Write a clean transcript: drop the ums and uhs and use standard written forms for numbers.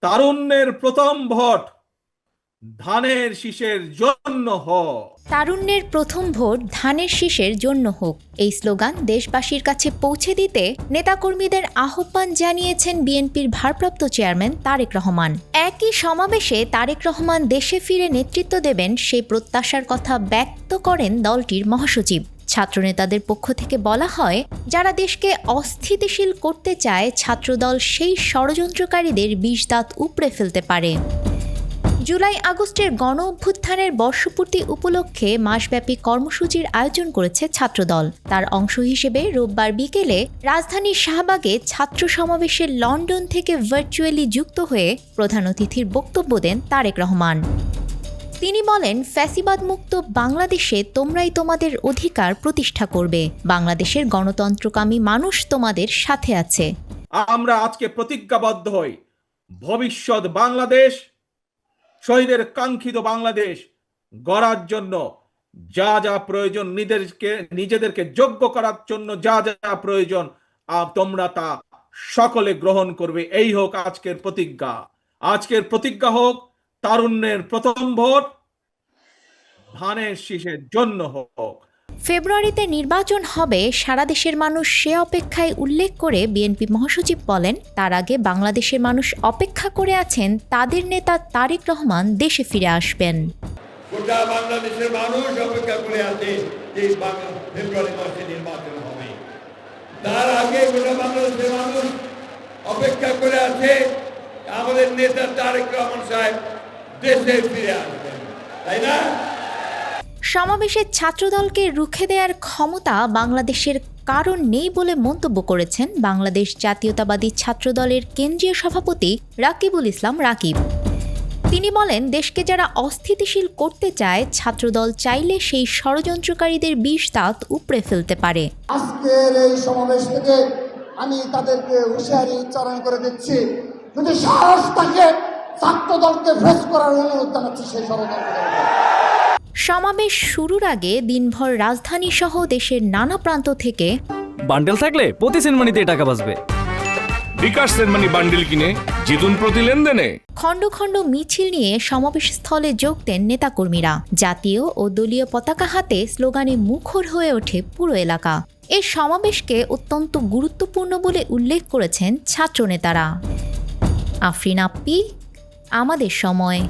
তারুণ্যের প্রথম ভোট ধানের শীষের জন্য হোক। তারুণ্যের প্রথম ভোট ধানের শীষের জন্য হোক, এই স্লোগান দেশবাসীর কাছে পৌঁছে দিতে নেতাকর্মীদের আহ্বান জানিয়েছেন বিএনপির ভারপ্রাপ্ত চেয়ারম্যান তারেক রহমান। একই সমাবেশে তারেক রহমান দেশে ফিরে নেতৃত্ব দেবেন সেই প্রত্যাশার কথা ব্যক্ত করেন দলটির মহাসচিব। ছাত্রনেতাদের পক্ষ থেকে বলা হয়, যারা দেশকে অস্থিতিশীল করতে চায় ছাত্রদল সেই ষড়যন্ত্রকারীদের বিষ দাঁত উপড়ে ফেলতে পারে। জুলাই আগস্টের গণ অভ্যুত্থানের বর্ষপূর্তি উপলক্ষে মাসব্যাপী কর্মসূচির আয়োজন করেছে ছাত্রদল। তার অংশ হিসেবে রোববার বিকেলে রাজধানীর শাহবাগে ছাত্র সমাবেশে লন্ডন থেকে ভার্চুয়ালি যুক্ত হয়ে প্রধান অতিথির বক্তব্য দেন তারেক রহমান। তিনি বলেন, ফ্যাসিবাদ মুক্ত বাংলাদেশে তোমরাই তোমাদের অধিকার প্রতিষ্ঠা করবে। বাংলাদেশের গণতন্ত্রকামী মানুষ তোমাদের সাথে আছে। আমরা আজকে প্রতিজ্ঞাবদ্ধ হই, ভবিষ্যৎ বাংলাদেশ, শহীদের কাঙ্ক্ষিত বাংলাদেশ গড়ার জন্য যা যা প্রয়োজন, নিজেদেরকে যোগ্য করার জন্য যা যা প্রয়োজন তোমরা তা সকলে গ্রহণ করবে। এই হোক আজকের প্রতিজ্ঞা। আজকের প্রতিজ্ঞা হোক তারুণ্যের প্রথম ভোট ধানের শীষের জন্য হোক। ফেব্রুয়ারিতে নির্বাচন হবে, সারা দেশের মানুষ সে অপেক্ষায় উল্লেখ করে বিএনপি মহাসচিব বলেন, তার আগে বাংলাদেশের মানুষ অপেক্ষা করে আছেন তাদের নেতা তারেক রহমান দেশে ফিরে আসবেন। গোটা বাংলাদেশের মানুষ অপেক্ষা করে আছে যে ফেব্রুয়ারি মাসে নির্বাচন হবে। তার আগে গোটা বাংলাদেশের মানুষ অপেক্ষা করে আছে আমাদের নেতা তারেক রহমান সাহেব দেশে ফিরে আসবেন, তাই না? সমাবেশে ছাত্রদলকে রুখে দেওয়ার ক্ষমতা বাংলাদেশের কারণ নেই বলে মন্তব্য করেছেন বাংলাদেশ জাতীয়তাবাদী ছাত্রদলের কেন্দ্রীয় সভাপতি রাকিবুল ইসলাম রাকিব। তিনি বলেন, দেশকে যারা অস্থিতিশীল করতে চায় ছাত্রদল চাইলে সেই ষড়যন্ত্রকারীদের বিষ দাঁত উপড়ে ফেলতে পারে। আজকের এই সমাবেশ থেকে আমি তাদেরকে হুঁশিয়ারি উচ্চারণ করে দিচ্ছি, যদি সাহস থাকে ছাত্রদলকে ফেস করার অনুরোধ জানাচ্ছি সেই ষড়যন্ত্রকারীদের। সমাবেশ শুরুর আগে দিনভর রাজধানী সহ দেশের নানা প্রান্ত থেকে বান্ডেল থাকলে প্রতি সেনমানিতে টাকা বাঁচবে। বিকাশ সেনমানি বান্ডেল কিনে জিতুন প্রতি লেনদেনে। খণ্ড খণ্ড মিছিল নিয়ে সমাবেশস্থলে যোগ দেন নেতাকর্মীরা। জাতীয় ও দলীয় পতাকা হাতে স্লোগানে মুখর হয়ে ওঠে পুরো এলাকা। এই সমাবেশকে অত্যন্ত গুরুত্বপূর্ণ বলে উল্লেখ করেছেন ছাত্রনেতারা। আফরিন আপ্পি, আমাদের সময়।